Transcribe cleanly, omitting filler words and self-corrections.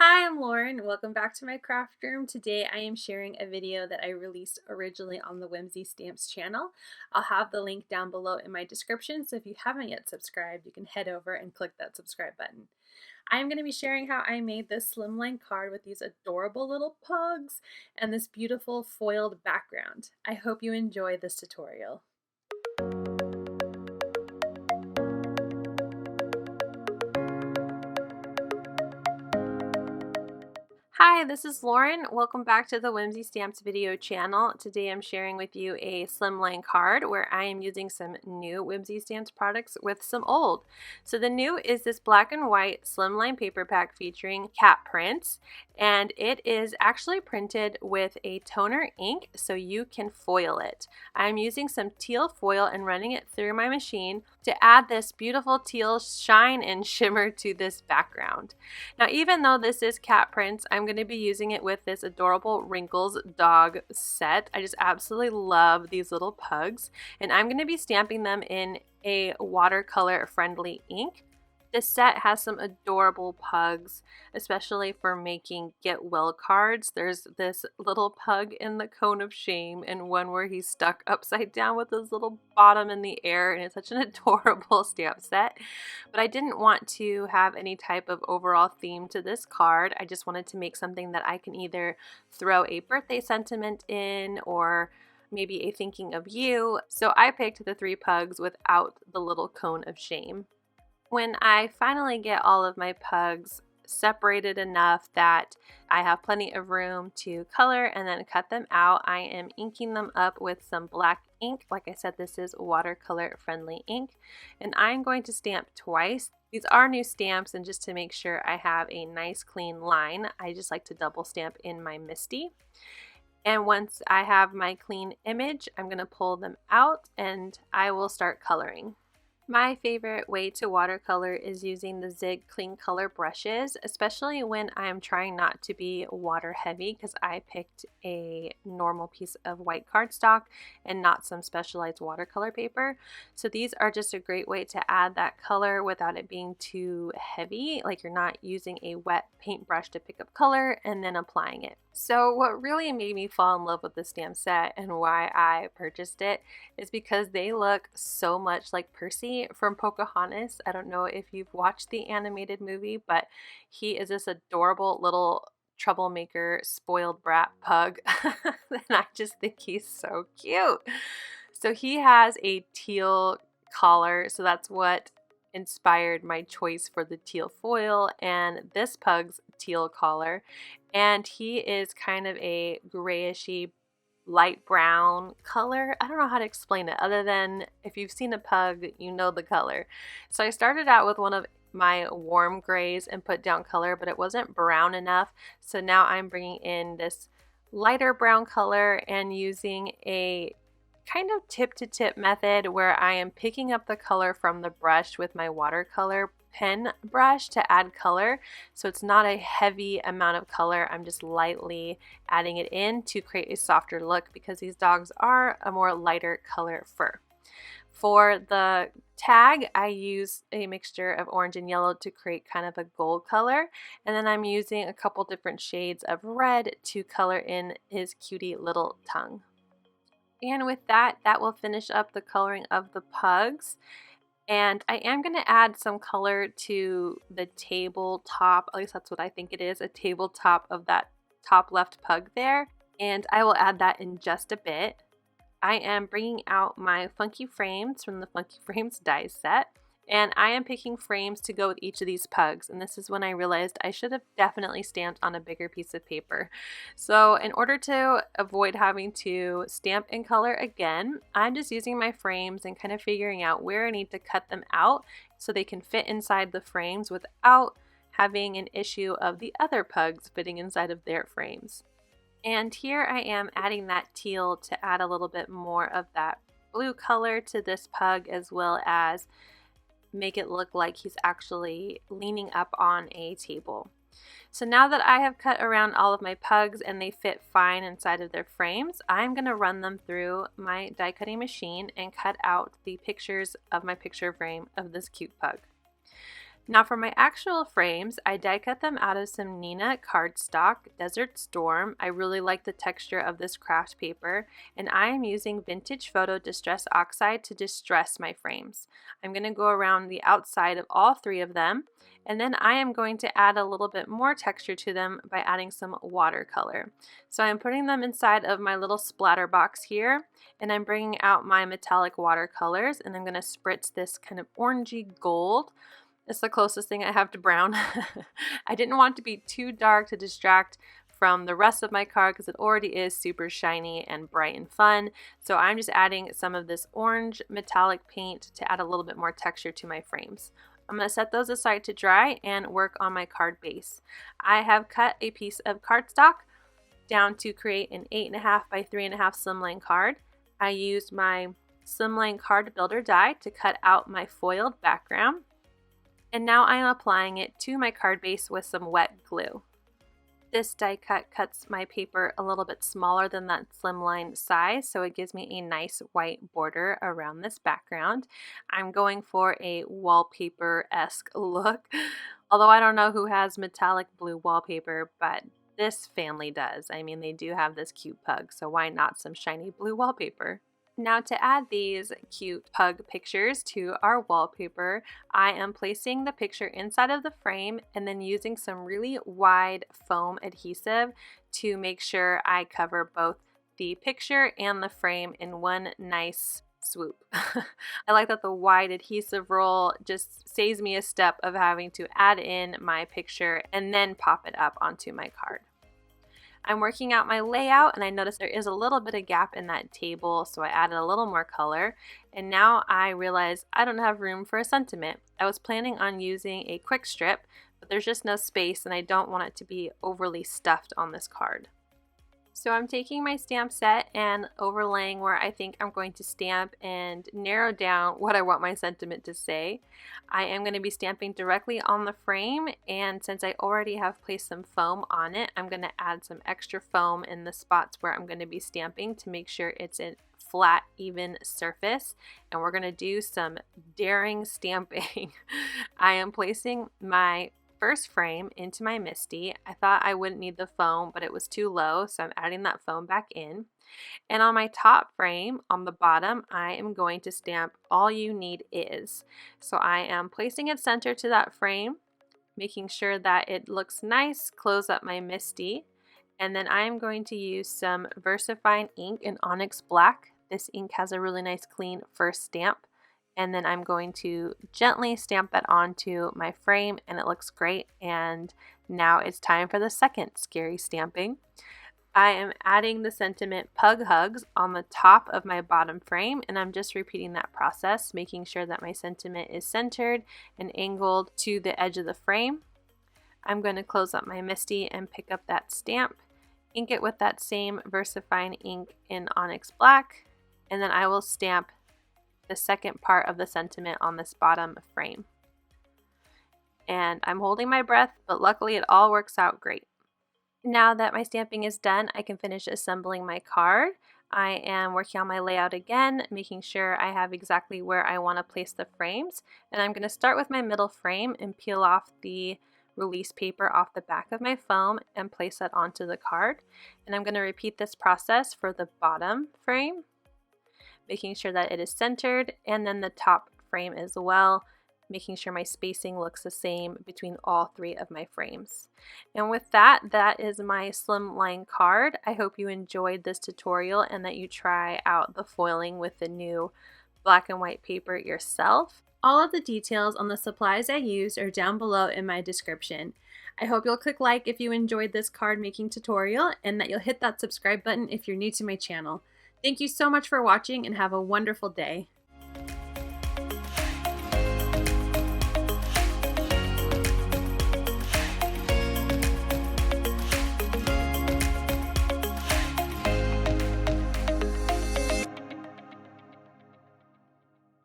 Hi, I'm Lauren. Welcome back to my craft room. Today I am sharing a video that I released originally on the Whimsy Stamps channel. I'll have the link down below in my description, so if you haven't yet subscribed, you can head over and click that subscribe button. I'm going to be sharing how I made this slimline card with these adorable little pugs and this beautiful foiled background. I hope you enjoy this tutorial. Hi, this is Lauren. Welcome back to the Whimsy Stamps video channel. Today I'm sharing with you a slimline card where I am using some new Whimsy Stamps products with some old. So the new is this black and white slimline paper pack featuring cat prints, and it is actually printed with a toner ink so you can foil it. I'm using some teal foil and running it through my machine to add this beautiful teal shine and shimmer to this background. Now, even though this is cat prints, I'm going to be using it with this adorable Wrinkles dog set. I just absolutely love these little pugs, and I'm going to be stamping them in a watercolor friendly ink. This set has some adorable pugs, especially for making get well cards. There's this little pug in the cone of shame and one where he's stuck upside down with his little bottom in the air, and it's such an adorable stamp set. But I didn't want to have any type of overall theme to this card. I just wanted to make something that I can either throw a birthday sentiment in or maybe a thinking of you. So I picked the 3 pugs without the little cone of shame. When I finally get all of my pugs separated enough that I have plenty of room to color and then cut them out, I am inking them up with some black ink. Like I said, this is watercolor friendly ink, and I'm going to stamp twice. These are new stamps, and just to make sure I have a nice clean line, I just like to double stamp in my Misty. And once I have my clean image, I'm going to pull them out and I will start coloring. My favorite way to watercolor is using the Zig Clean Color brushes, especially when I'm trying not to be water heavy, because I picked a normal piece of white cardstock and not some specialized watercolor paper. So these are just a great way to add that color without it being too heavy, like you're not using a wet paintbrush to pick up color and then applying it. So what really made me fall in love with the stamp set and why I purchased it is because they look so much like Percy from Pocahontas. I don't know if you've watched the animated movie, but he is this adorable little troublemaker, spoiled brat pug. And I just think he's so cute. So he has a teal collar, so that's what inspired my choice for the teal foil and this pug's teal collar. And he is kind of a grayishy light brown color. I don't know how to explain it other than if you've seen a pug, you know the color. So I started out with one of my warm grays and put down color, but it wasn't brown enough. So now I'm bringing in this lighter brown color and using a kind of tip to tip method where I am picking up the color from the brush with my watercolor pen brush to add color. So it's not a heavy amount of color. I'm just lightly adding it in to create a softer look because these dogs are a more lighter color fur. For the tag, I use a mixture of orange and yellow to create kind of a gold color, and then I'm using a couple different shades of red to color in his cutie little tongue. And with that, that will finish up the coloring of the pugs. And I am going to add some color to the tabletop, at least that's what I think it is, a tabletop of that top left pug there. And I will add that in just a bit. I am bringing out my Funky Frames from the Funky Frames die set. And I am picking frames to go with each of these pugs, and this is when I realized I should have definitely stamped on a bigger piece of paper. So in order to avoid having to stamp in color again, I'm just using my frames and kind of figuring out where I need to cut them out so they can fit inside the frames without having an issue of the other pugs fitting inside of their frames. And here I am adding that teal to add a little bit more of that blue color to this pug, as well as make it look like he's actually leaning up on a table. So now that I have cut around all of my pugs and they fit fine inside of their frames, I'm going to run them through my die cutting machine and cut out the pictures of my picture frame of this cute pug. Now for my actual frames, I die cut them out of some Neenah Cardstock Desert Storm. I really like the texture of this craft paper, and I am using Vintage Photo Distress Oxide to distress my frames. I'm going to go around the outside of all three of them, and then I am going to add a little bit more texture to them by adding some watercolor. So I'm putting them inside of my little splatter box here, and I'm bringing out my metallic watercolors, and I'm going to spritz this kind of orangey gold. It's the closest thing I have to brown. I didn't want it to be too dark to distract from the rest of my card because it already is super shiny and bright and fun. So I'm just adding some of this orange metallic paint to add a little bit more texture to my frames. I'm going to set those aside to dry and work on my card base. I have cut a piece of cardstock down to create an 8.5 by 3.5 slimline card. I used my Slimline card builder die to cut out my foiled background. And now I am applying it to my card base with some wet glue. This die cut cuts my paper a little bit smaller than that slimline size, so it gives me a nice white border around this background. I'm going for a wallpaper-esque look, although I don't know who has metallic blue wallpaper, but this family does. I mean, they do have this cute pug, so why not some shiny blue wallpaper? Now to add these cute pug pictures to our wallpaper, I am placing the picture inside of the frame and then using some really wide foam adhesive to make sure I cover both the picture and the frame in one nice swoop. I like that the wide adhesive roll just saves me a step of having to add in my picture and then pop it up onto my card. I'm working out my layout and I noticed there is a little bit of gap in that table, so I added a little more color, and now I realize I don't have room for a sentiment. I was planning on using a quick strip, but there's just no space and I don't want it to be overly stuffed on this card. So I'm taking my stamp set and overlaying where I think I'm going to stamp and narrow down what I want my sentiment to say. I am going to be stamping directly on the frame, and since I already have placed some foam on it, I'm going to add some extra foam in the spots where I'm going to be stamping to make sure it's a flat, even surface. And we're going to do some daring stamping. I am placing my first frame into my Misty. I thought I wouldn't need the foam, but it was too low, so I'm adding that foam back in. And on my top frame, on the bottom, I am going to stamp All You Need Is. So I am placing it center to that frame, making sure that it looks nice, close up my Misty, and then I am going to use some VersaFine ink in Onyx Black. This ink has a really nice clean first stamp. And then I'm going to gently stamp that onto my frame, and it looks great. And now it's time for the second scary stamping. I am adding the sentiment Pug Hugs on the top of my bottom frame, and I'm just repeating that process, making sure that my sentiment is centered and angled to the edge of the frame. I'm going to close up my Misty and pick up that stamp, ink it with that same VersaFine ink in Onyx Black, and then I will stamp the second part of the sentiment on this bottom frame. And I'm holding my breath, but luckily it all works out great. Now that my stamping is done, I can finish assembling my card. I am working on my layout again, making sure I have exactly where I want to place the frames. And I'm going to start with my middle frame and peel off the release paper off the back of my foam and place that onto the card. And I'm going to repeat this process for the bottom frame, making sure that it is centered, and then the top frame as well, making sure my spacing looks the same between all three of my frames. And with that, that is my slimline card. I hope you enjoyed this tutorial and that you try out the foiling with the new black and white paper yourself. All of the details on the supplies I used are down below in my description. I hope you'll click like if you enjoyed this card making tutorial, and that you'll hit that subscribe button if you're new to my channel. Thank you so much for watching and have a wonderful day.